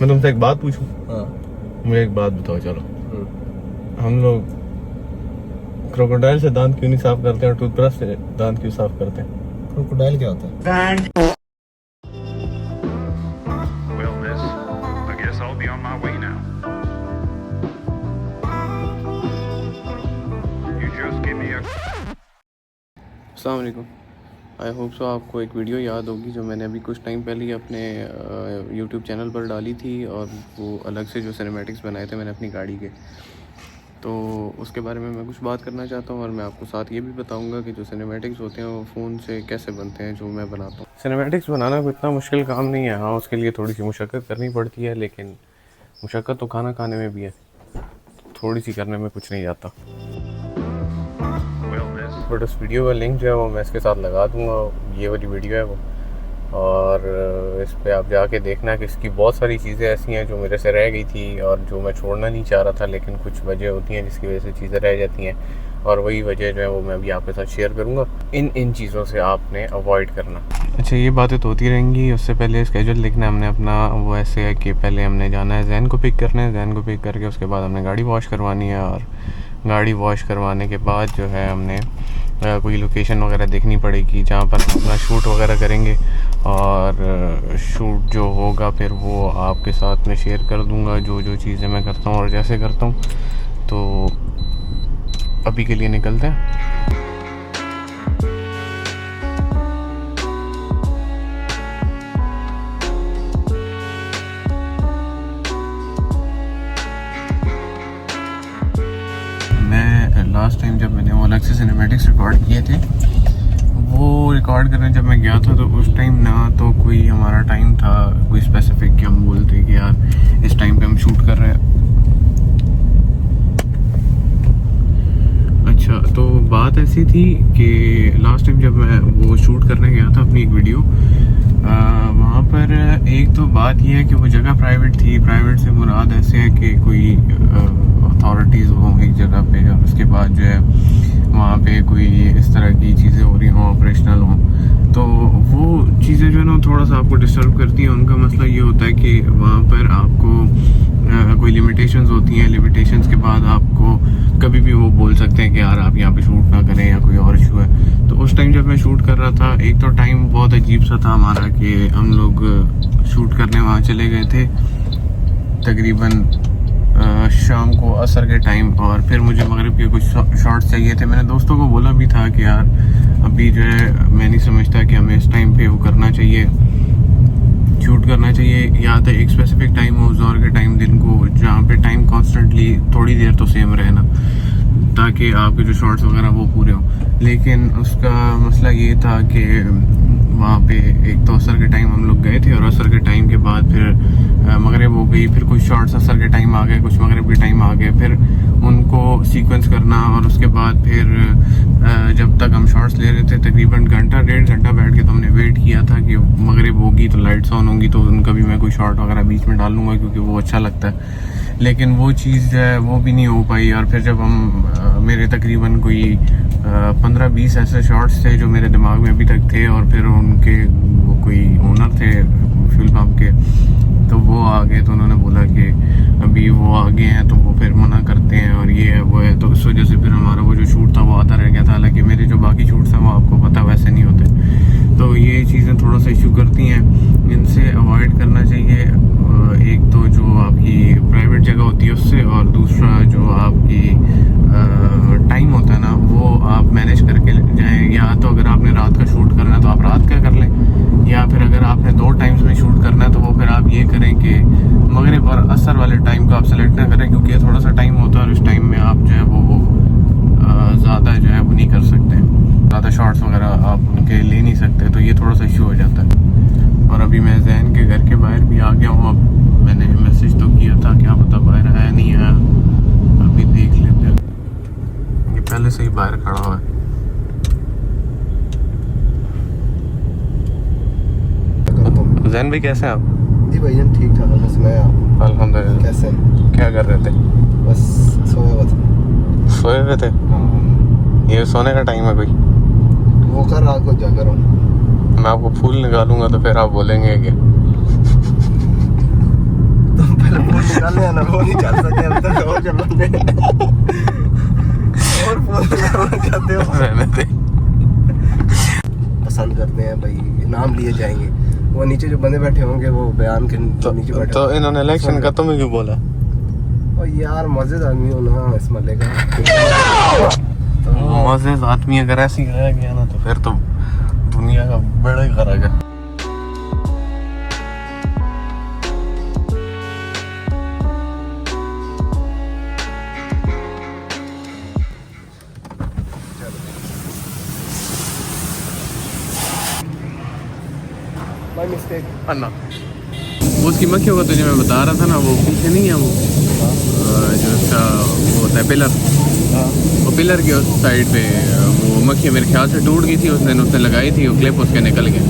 मैं तुमसे एक बात पूछूं? हाँ। मुझे एक बात बताओ। चलो, हम लोग क्रोकोडाइल से दांत क्यों नहीं साफ करते और टूथब्रश से दांत क्यों साफ करते हैं? क्रोकोडाइल क्या होता है? Well, miss, I guess I'll be on my way now. You just give me a... अस्सलाम वालेकुम। आई होप सो आपको एक वीडियो याद होगी जो मैंने अभी कुछ टाइम पहले ही अपने यूट्यूब चैनल पर डाली थी, और वो अलग से जो सिनेमैटिक्स बनाए थे मैंने अपनी गाड़ी के, तो उसके बारे में मैं कुछ बात करना चाहता हूँ। और मैं आपको साथ ये भी बताऊँगा कि जो सिनेमैटिक्स होते हैं वो फ़ोन से कैसे बनते हैं, जो मैं बनाता हूँ। सिनेमैटिक्स बनाना कोई इतना मुश्किल काम नहीं है। हाँ, उसके लिए थोड़ी सी मुशक्क़त करनी पड़ती है, लेकिन मुशक्क़त तो खाना खाने में भी है, थोड़ी सी करने में कुछ नहीं जाता। बट उस वीडियो का लिंक जो है वो मैं इसके साथ लगा दूँगा। ये वाली वीडियो है वो, और इस पे आप जाके देखना कि इसकी बहुत सारी चीज़ें ऐसी हैं जो मेरे से रह गई थी और जो मैं छोड़ना नहीं चाह रहा था, लेकिन कुछ वजह होती हैं जिसकी वजह से चीज़ें रह जाती हैं, और वही वजह जो है वो मैं अभी आपके साथ शेयर करूँगा। इन चीज़ों से आपने अवॉइड करना। अच्छा, ये बातें तो होती रहेंगी। उससे पहले स्केड्यूल लिखना है हमने अपना। वो ऐसे है कि पहले हमने जाना है जैन को पिक करने, जैन को पिक करके उसके बाद हमने गाड़ी वॉश करवानी है, और गाड़ी वॉश करवाने के बाद जो है हमने कोई लोकेशन वगैरह देखनी पड़ेगी जहाँ पर हम अपना शूट वगैरह करेंगे, और शूट जो होगा फिर वो आपके साथ में शेयर कर दूँगा, जो जो चीज़ें मैं करता हूँ और जैसे करता हूँ। तो अभी के लिए निकलते हैं। लास्ट टाइम जब मैंने वो अलग से सिनेमैटिक्स रिकॉर्ड किए थे, वो रिकॉर्ड करने जब मैं गया था तो उस टाइम ना तो कोई हमारा टाइम था कोई स्पेसिफिक कि हम बोलते कि यार इस टाइम पे हम शूट कर रहे हैं। अच्छा, तो बात ऐसी थी कि लास्ट टाइम जब मैं वो शूट करने गया था अपनी एक वीडियो, वहाँ पर एक तो बात यह है कि वो जगह प्राइवेट थी। प्राइवेट से मुराद ऐसे है कि कोई अथॉरिटीज़ हों एक जगह पे, और उसके बाद जो है वहाँ पे कोई इस तरह की चीज़ें हो रही हों, ऑपरेशनल हों, तो वो चीज़ें जो है ना थोड़ा सा आपको डिस्टर्ब करती हैं। उनका मसला ये होता है कि वहाँ पर आपको कोई लिमिटेशंस होती हैं। लिमिटेशंस के बाद आपको कभी भी वो बोल सकते हैं कि यार आप यहाँ पे शूट ना करें या कोई और इशू है। तो उस टाइम जब मैं शूट कर रहा था, एक तो टाइम बहुत अजीब सा था हमारा कि हम लोग शूट करने वहाँ चले गए थे तकरीबन शाम को असर के टाइम, और फिर मुझे मगरिब के कुछ शॉट्स चाहिए थे। मैंने दोस्तों को बोला भी था कि यार अभी जो है मैं नहीं समझता कि हमें इस टाइम पे वो करना चाहिए, शूट करना चाहिए, या तो एक स्पेसिफिक टाइम हो ज़ोहर के टाइम दिन को, जहाँ पे टाइम कॉन्स्टेंटली थोड़ी देर तो सेम रहे ना, ताकि आपके जो शॉट्स वगैरह वो पूरे हों। लेकिन उसका मसला ये था कि वहाँ पे एक तो असर के टाइम हम लोग गए थे, और असर के टाइम के बाद फिर मगरिब हो गई, फिर कुछ शॉट्स असर के टाइम आ गए, कुछ मगरिब के टाइम आ गए, फिर उनको सीक्वेंस करना, और उसके बाद फिर जब तक हम शॉट्स ले रहे थे तकरीबन घंटा डेढ़ घंटा बैठ के तो हमने वेट किया था कि मगरिब होगी तो लाइट्स ऑन होंगी तो उनका भी मैं कोई शॉट वगैरह बीच में डाल लूँगा, क्योंकि वो अच्छा लगता है। लेकिन वो चीज़ जो है वो भी नहीं हो पाई। और फिर जब हम मेरे तकरीबन कोई 15-20 ऐसे शॉट्स थे जो मेरे दिमाग में अभी तक थे, और फिर उनके वो कोई ओनर थे फ्यूल पंप के, तो वो आ गए, तो उन्होंने बोला कि अभी वो आगे हैं तो वो फिर मना करते हैं और ये है वो है। तो इस वजह से फिर हमारा वो जो शूट था वो आधा रह गया था। हालांकि मेरे जो बाकी शूट्स हैं वो आपको पता वैसे नहीं होते। तो ये चीज़ें थोड़ा सा इशू करती हैं, इनसे अवॉइड करना चाहिए। एक तो जो आपकी प्राइवेट जगह होती है उससे, और दूसरा जो आपकी टाइम होता है ना वो आप मैनेज करके जाएं। या तो अगर आपने रात का शूट करना है तो आप रात का कर लें, या फिर अगर आपने 2 टाइम्स में शूट करना है तो वो फिर आप ये करें कि मगरिब और असर वाले टाइम को आप सेलेक्ट ना करें, क्योंकि ये थोड़ा सा टाइम होता है और इस टाइम में आप जो है वो ज़्यादा जो है वो नहीं कर सकते, ज़्यादा शॉट्स वगैरह आप उनके ले नहीं सकते, तो ये थोड़ा सा इशू हो जाता है। और अभी मैं जैन के घर के बाहर भी आ गया हूँ। अब मैंने मैसेज तो किया था, क्या पता बाहर आया नहीं आया, अभी देख लेते हैं। ये पहले से ही बाहर खड़ा हुआ है। जैन भाई कैसे हैं आप? जी भैया ठीक ठाक, बस मैं अल्हम्दुलिल्लाह। कैसे? क्या कर रहे थे? बस सोया हुआ था। सोए हुए थे? हाँ। ये सोने का टाइम है कोई? वो कर रात को जागा रहा हूँ। मैं आपको फूल निकालूंगा तो फिर आप बोलेंगे कि तो चल रहे हैं ना वो नहीं चल सकते अब तक और चल रहे और फोन करना चाहते हो रहने दे। पसंद करते हैं भाई नाम लिए जाएंगे वो नीचे जो बंदे बैठे होंगे वो बयान के नीचे बैठे तो इन्होंने इलेक्शन का तुम्हें क्यों बोला? और यार मजेद आदमी हो ना इस मल्ले का मजे आदमी अगर ऐसे ही रह गया ना तो फिर तो दुनिया का बड़ा ही खराब है। माय मिस्टेक अन्ना वो उसकी मक्खियों का तुझे मैं बता रहा था ना वो पीछे नहीं है वो जो उसका वो होता है पिलर, वो पिलर के उस साइड पे वो मक्खी मेरे ख्याल से टूट गई थी उसने लगाई थी वो क्लिप उसके निकल गए।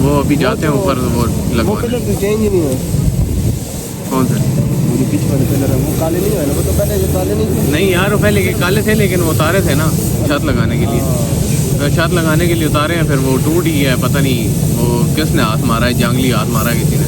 वो अभी जाते हैं ऊपर वो लगवा पिलर तो चेंज ही नहीं हुआ। कौन सा वो पीछे वाले पिलर है वो काले नहीं हुए ना वो तो पहले जो काले नहीं थे। नहीं यार वो पहले के काले थे लेकिन वो उतारे थे ना छत लगाने के लिए, छत लगाने के लिए उतारे हैं फिर वो टूट ही है। पता नहीं वो किसने हाथ मारा है, जंगली हाथ मारा है किसी ने।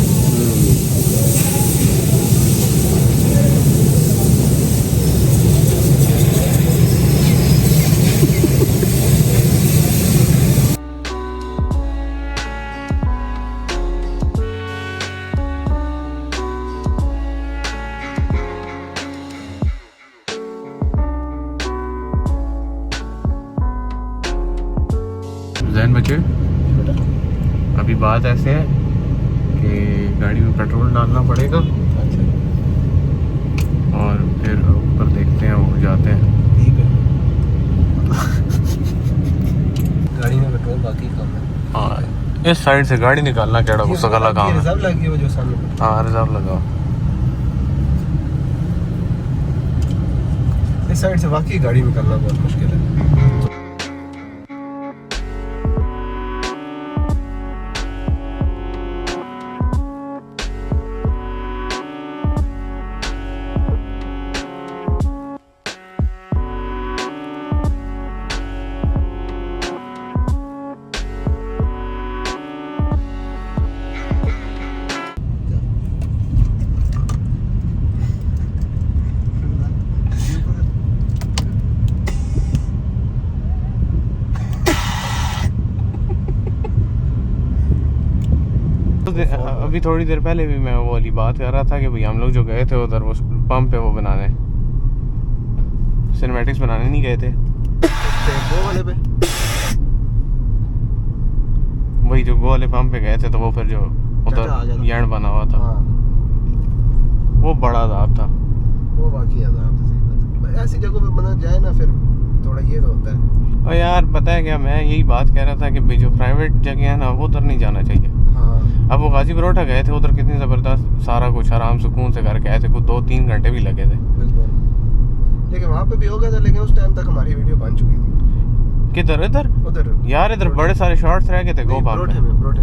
जैन बच्चे अभी बात ऐसे है कि गाड़ी में पेट्रोल डालना पड़ेगा और फिर ऊपर देखते हैं वो जाते हैं। ठीक है गाड़ी में पेट्रोल बाकी कम है। हाँ इस साइड से गाड़ी निकालना केड़ा गुस्सा का काम है। रिजर्व लगी है वो जो सामने। हाँ रिजर्व लगाओ। इस साइड से वाकई गाड़ी निकालना बहुत मुश्किल है। अभी थोड़ी देर पहले भी मैं वो वाली बात कर रहा था कि भाई हम लोग जो गए थे उधर वो पंप पे वो बनाने सिनेमैटिक्स बनाने नहीं गए थे वो वाले पे वही जो वो वाले पंप पे गए थे तो वो फिर जो उधर यंड बना हुआ था हाँ वो बड़ा अदाब था। वो बाकी अदाब तो सही बात है। ऐसी जगहों पे बना जाए ना फिर थोड़ा ये तो होता है। और यार पता है क्या मैं यही बात कह रहा था कि भाई जो प्राइवेट जगह है ना वो उधर नहीं जाना चाहिए। हाँ अब वो गाजी परोठा गए थे उधर कितनी ज़बरदस्त सारा कुछ आराम सुकून से करके आए थे, कुछ 2-3 घंटे भी लगे थे। बिल्कुल लेकिन वहाँ पे भी हो गया था लेकिन उस टाइम तक हमारी वीडियो बन चुकी थी। किधर इधर उधर यार इधर बड़े सारे शॉर्ट्स रह गए थे गो पार्क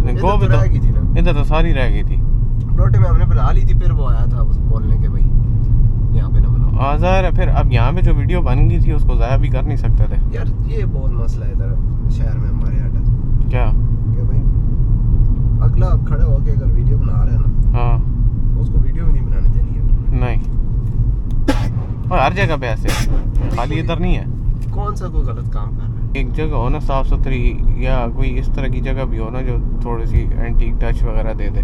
में। गो भी रह गई थी ना इधर तो सारी रह गई थी। रोटे में हमने बुला ली थी फिर वो आया था बस बोलने के भाई यहाँ पे ना बनाओ। आज़ार है फिर अब यहाँ पे जो वीडियो बन गई थी उसको ज़ाया भी कर नहीं सकते थे। यार ये बहुत मसला है इधर शहर में हमारे यहाँ क्या कि भाई अगला आप खड़े होके अगर वीडियो बना रहे हैं ना हाँ उसको वीडियो भी नहीं बनाने देनी है। नहीं और हर जगह पे ऐसे है, खाली इधर नहीं है। कौन सा कोई गलत काम कर रहा है। एक जगह हो ना साफ़ सुथरी या कोई इस तरह की जगह भी हो ना जो थोड़ी सी एंटीक टच वगैरह दे दे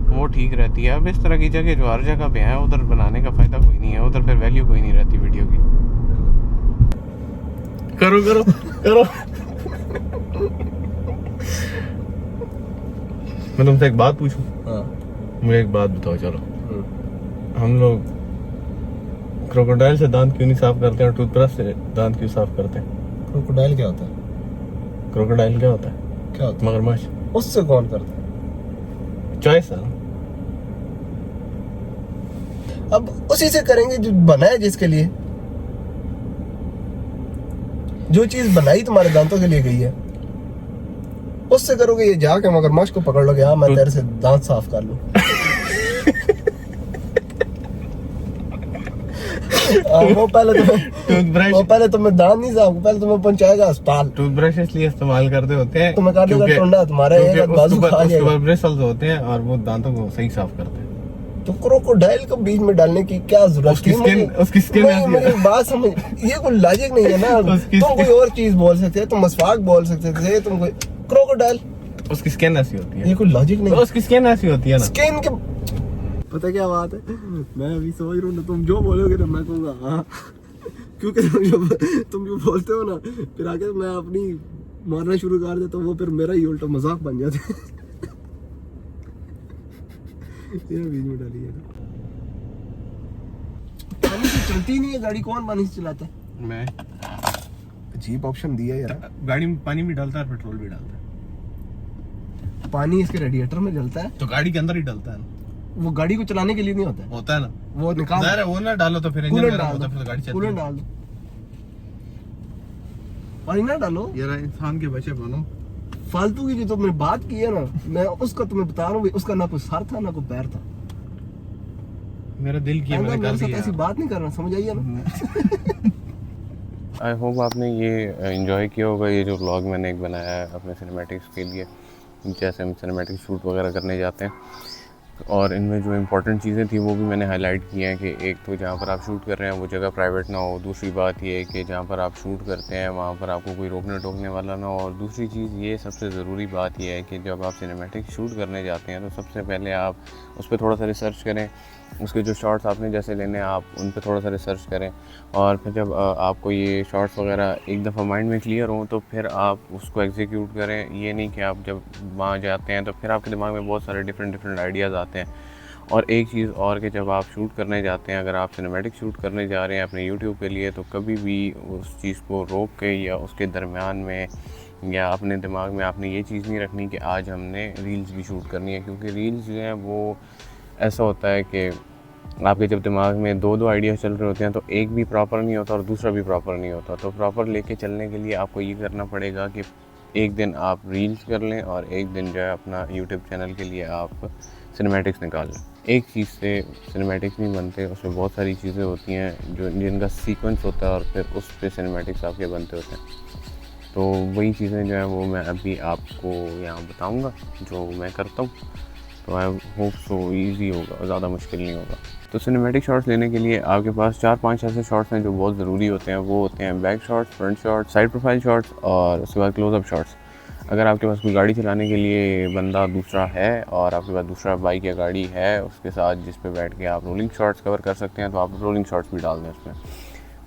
वो ठीक रहती है। अब इस तरह की जगह जो हर जगह पे है उधर बनाने का फ़ायदा कोई नहीं है, उधर फिर वैल्यू कोई नहीं रहती वीडियो की। करो करो करो मैं तुमसे एक बात पूछूं? हाँ मुझे एक बात बताओ चलो, हम लोग क्रोकोडाइल से दांत क्यों नहीं साफ करते और टूथब्रश से दांत क्यों साफ करते हैं? क्रोकोडाइल क्या होता है? क्रोकोडाइल क्या होता है? क्या होता है? मगरमच्छ। उससे कौन करता है? चॉइस है। अब उसी से करेंगे जो बना है जिसके लिए, जो चीज बनाई तुम्हारे दांतों के लिए गई है उससे करोगे। ये जाके मगरमच्छ को पकड़ लोगे हाँ मैं तेरे से दांत साफ कर लूं। वो पहले तुम्हें दांत नहीं साफ, पहले तुम्हें पहुंचाएगा अस्पताल। टूथब्रश इसलिए इस्तेमाल करते होते हैं तुम्हें काटेगा टुंडा तुम्हारे एक बाजू खा उसके जाएगा। बाद ब्रिसल्स होते हैं और वो दांतों को सही साफ करते हैं। तो क्रोकोडाइल को बीच में डालने की क्या जरूरत थी? उसकी स्किन नहीं, मुझे बात समझ, ये कोई लॉजिक नहीं है ना। तुम कोई और चीज बोल सकते थे, तुम मसवाक बोल सकते थे, तुम कोई क्रोकोडाइल, उसकी स्किन ऐसी होती है। ये कोई लॉजिक नहीं। उसकी स्किन ऐसी होती है ना। स्किन के पता क्या बात है, मैं अभी समझ रहा हूँ ना, तुम जो बोलोगे ना मैं कहूँगा हाँ, क्योंकि तुम जो बोलते हो ना फिर आगे मैं अपनी मारना शुरू कर देता हूँ, वो फिर मेरा ही उल्टा मजाक बन जाता है। ये बीच में डाली है ना। पानी से चलती नहीं है गाड़ी, कौन पानी से चलाता है? मैं अजीब ऑप्शन दिया यार। गाड़ी में पानी भी डालता है, पेट्रोल भी डालता है। पानी इसके रेडिएटर में जलता है, तो गाड़ी के अंदर ही डालता है ना। वो गाड़ी को चलाने के लिए नहीं होता है, होता है ना, वो निकाल ज़ाहिर है, वो ना डालो तो फिर इंजन कूलेंट गर्म डाल होता दो, है, फिर गाड़ी चलती कूलेंट है। डाल दो, पानी ना डालो। यार इंसान के बच्चे बनो। फालतू की जो तुमने बात की है ना, मैं उसका तुम्हें बता रहा हूँ, उसका ना कोई सर था ना कोई पैर था। मेरा दिल किया मैंने मेरे कर साथ दिया। ऐसी बात नहीं करना, समझ आइए ना। आई होप आपने ये एंजॉय किया होगा, ये जो व्लॉग मैंने एक बनाया है अपने सिनेमैटिक्स के लिए, जैसे हम सिनेमैटिक शूट वगैरह करने जाते हैं। और इनमें जो इम्पोर्टेंट चीज़ें थी वो भी मैंने हाईलाइट की हैं कि एक तो जहाँ पर आप शूट कर रहे हैं वो जगह प्राइवेट ना हो, दूसरी बात ये है कि जहाँ पर आप शूट करते हैं वहाँ पर आपको कोई रोकने टोकने वाला ना हो, और दूसरी चीज़ ये सबसे ज़रूरी बात ये है कि जब आप सिनेमैटिक शूट करने जाते हैं तो सबसे पहले आप उस पर थोड़ा सा रिसर्च करें, उसके जो शॉट्स आपने जैसे लेने हैं आप उन पे थोड़ा सा रिसर्च करें, और फिर जब आपको ये शॉट्स वगैरह एक दफ़ा माइंड में क्लियर हों तो फिर आप उसको एग्जीक्यूट करें। ये नहीं कि आप जब वहाँ जाते हैं तो फिर आपके दिमाग में बहुत सारे डिफरेंट आइडियाज़ आते हैं। और एक चीज़ और कि जब आप शूट करने जाते हैं, अगर आप सिनेमैटिक शूट करने जा रहे हैं अपने यूट्यूब के लिए, तो कभी भी उस चीज़ को रोक के या उसके दरमियान में या अपने दिमाग में आपने ये चीज़ नहीं रखनी कि आज हमने रील्स भी शूट करनी है, क्योंकि रील्स जो हैं वो ऐसा होता है कि आपके जब दिमाग में दो आइडिया चल रहे होते हैं तो एक भी प्रॉपर नहीं होता और दूसरा भी प्रॉपर नहीं होता। तो प्रॉपर लेके चलने के लिए आपको ये करना पड़ेगा कि एक दिन आप रील्स कर लें और एक दिन जो है अपना यूट्यूब चैनल के लिए आप सिनेमैटिक्स निकाल लें। एक चीज़ से सिनेमैटिक्स नहीं बनते, उसमें बहुत सारी चीज़ें होती हैं जो जिनका सीक्वेंस होता है और फिर उस पर सिनेमैटिक्स आपके बनते होते हैं। तो वही चीज़ें जो हैं वो मैं अभी आपको यहाँ बताऊँगा जो मैं करता हूँ। तो आई होप सो ईजी होगा, ज़्यादा मुश्किल नहीं होगा। तो सिनेमैटिक शॉट्स लेने के लिए आपके पास 4-5 ऐसे शॉट्स हैं जो बहुत ज़रूरी होते हैं। वो होते हैं back shots, front shots, side profile shots और उसके बाद क्लोज़अप शॉट्स। अगर आपके पास कोई गाड़ी चलाने के लिए बंदा दूसरा है और आपके पास दूसरा बाइक या गाड़ी है उसके साथ जिस पे बैठ के आप रोलिंग शॉट्स कवर कर सकते हैं, तो आप रोलिंग शॉट्स भी डाल दें उसमें,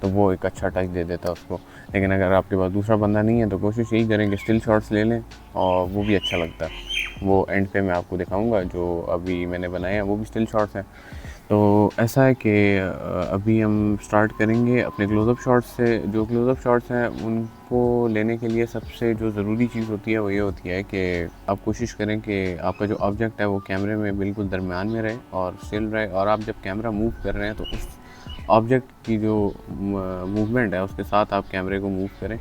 तो वो एक अच्छा टच दे देता है उसको। लेकिन अगर आपके पास दूसरा बंदा नहीं है तो कोशिश यही करें कि स्टिल शॉट्स ले लें, और वो भी अच्छा लगता है। वो एंड पे मैं आपको दिखाऊंगा, जो अभी मैंने बनाए हैं वो भी स्टिल शॉट्स हैं। तो ऐसा है कि अभी हम स्टार्ट करेंगे अपने क्लोज़अप शॉट्स से। जो क्लोज़अप शॉट्स हैं उनको लेने के लिए सबसे जो ज़रूरी चीज़ होती है वो ये होती है कि आप कोशिश करें कि आपका जो ऑब्जेक्ट है वो कैमरे में बिल्कुल दरमियान में रहे और स्टिल रहे, और आप जब कैमरा मूव कर रहे हैं तो उस ऑब्जेक्ट की जो मूवमेंट है उसके साथ आप कैमरे को मूव करें,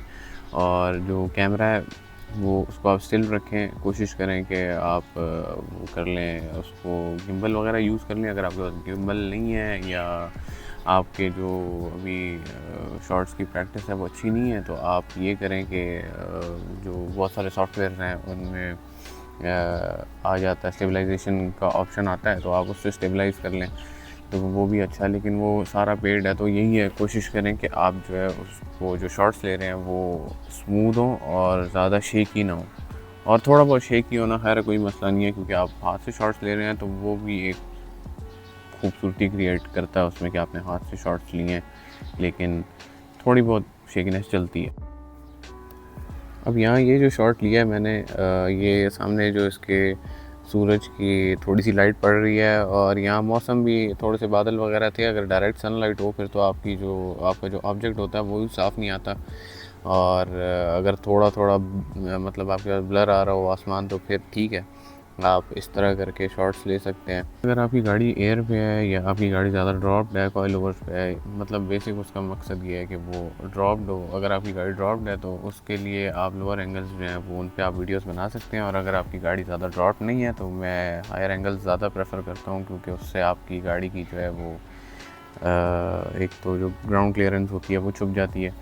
और जो कैमरा है वो उसको आप स्टिल रखें। कोशिश करें कि आप वो कर लें, उसको गिम्बल वगैरह यूज़ कर लें। अगर आपके पास गिम्बल नहीं है या आपके जो अभी शॉट्स की प्रैक्टिस है वो अच्छी नहीं है, तो आप ये करें कि जो बहुत सारे सॉफ्टवेयर हैं उनमें आ जाता है स्टेबलाइजेशन का ऑप्शन आता है, तो आप उससे स्टेबलाइज़ कर लें, तो वो भी अच्छा है। लेकिन वो सारा पेड है, तो यही है, कोशिश करें कि आप जो है उसको जो शॉट्स ले रहे हैं वो स्मूथ हो और ज़्यादा शेकी ना हो। और थोड़ा बहुत शेकी होना खैर कोई मसला नहीं है, क्योंकि आप हाथ से शॉट्स ले रहे हैं तो वो भी एक खूबसूरती क्रिएट करता है उसमें कि आपने हाथ से शॉट्स लिए हैं, लेकिन थोड़ी बहुत शेकीनेस चलती है। अब यहाँ ये जो शॉट लिया है मैंने, ये सामने जो इसके सूरज की थोड़ी सी लाइट पड़ रही है और यहाँ मौसम भी थोड़े से बादल वगैरह थे। अगर डायरेक्ट सनलाइट हो फिर तो आपका जो ऑब्जेक्ट होता है वो भी साफ़ नहीं आता, और अगर थोड़ा थोड़ा मतलब आपके पास ब्लर आ रहा हो आसमान तो फिर ठीक है, आप इस तरह करके शॉट्स ले सकते हैं। अगर आपकी गाड़ी एयर पे है या आपकी गाड़ी ज़्यादा ड्रॉप्ड है, कॉइल ओवर्स पे है, मतलब बेसिक उसका मकसद ये है कि वो ड्रॉप्ड हो। अगर आपकी गाड़ी ड्रॉप्ड है तो उसके लिए आप लोअर एंगल्स जो हैं वो उन पे आप वीडियोस बना सकते हैं, और अगर आपकी गाड़ी ज़्यादा ड्रॉप्ड नहीं है तो मैं हायर एंगल्स ज़्यादा प्रेफर करता हूँ, क्योंकि उससे आपकी गाड़ी की जो है वो एक तो जो ग्राउंड क्लियरेंस होती है वो छुप जाती है,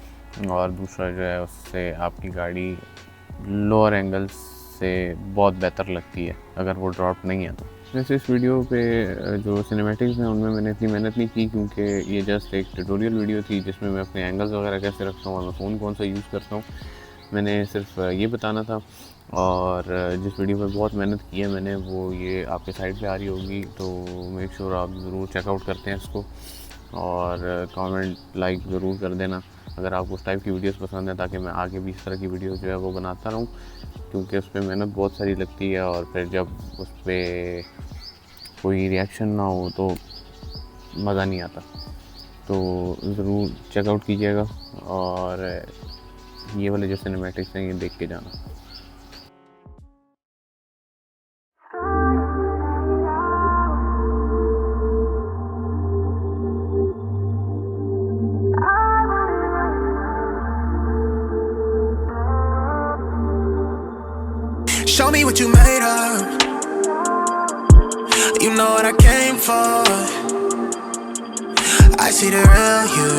और दूसरा जो है उससे आपकी गाड़ी लोअर एंगल्स से बहुत बेहतर लगती है अगर वो ड्रॉप नहीं है तो। वैसे इस वीडियो पे जो सिनेमैटिक्स हैं उनमें मैंने इतनी मेहनत नहीं की, क्योंकि ये जस्ट एक ट्यूटोरियल वीडियो थी जिसमें मैं अपने एंगल्स वगैरह कैसे रखता हूँ और मैं फ़ोन कौन सा यूज़ करता हूँ, मैंने सिर्फ ये बताना था। और जिस वीडियो पे बहुत मेहनत की है मैंने, वो ये आपके साइड पे आ रही होगी, तो मेक श्योर आप ज़रूर चेकआउट करते हैं इसको, और कमेंट लाइक ज़रूर कर देना अगर आपको उस टाइप की वीडियोस पसंद है, ताकि मैं आगे भी इस तरह की वीडियोस जो है वो बनाता रहूँ, क्योंकि उस पर मेहनत बहुत सारी लगती है और फिर जब उस पर कोई रिएक्शन ना हो तो मज़ा नहीं आता। तो ज़रूर चेकआउट कीजिएगा और ये वाले जो सिनेमैटिक्स हैं ये देख के जाना। Show me what you made of. You know what I came for. I see the real you.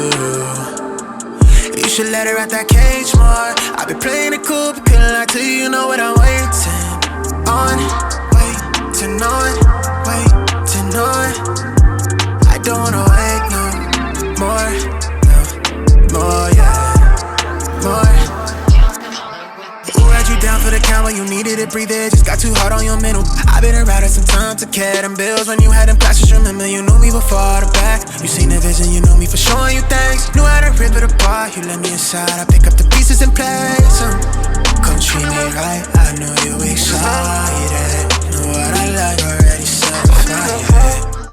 You should let her out that cage more. I've been playing it cool, but couldn't lie to you. You know what I'm waiting on. Waiting on. Waiting on. I don't wanna wait no more. No more, yeah. More. You down for the count when you needed it, breathe it. Just got too hard on your mental. I've been around at some time to care them bills. When you had them classes, remember you knew me before the back. You seen the vision, you know me for showing you things. Knew how to rip it apart, you let me inside. I pick up the pieces and place them. Come treat me right, I know you excited. Know what I like already satisfied.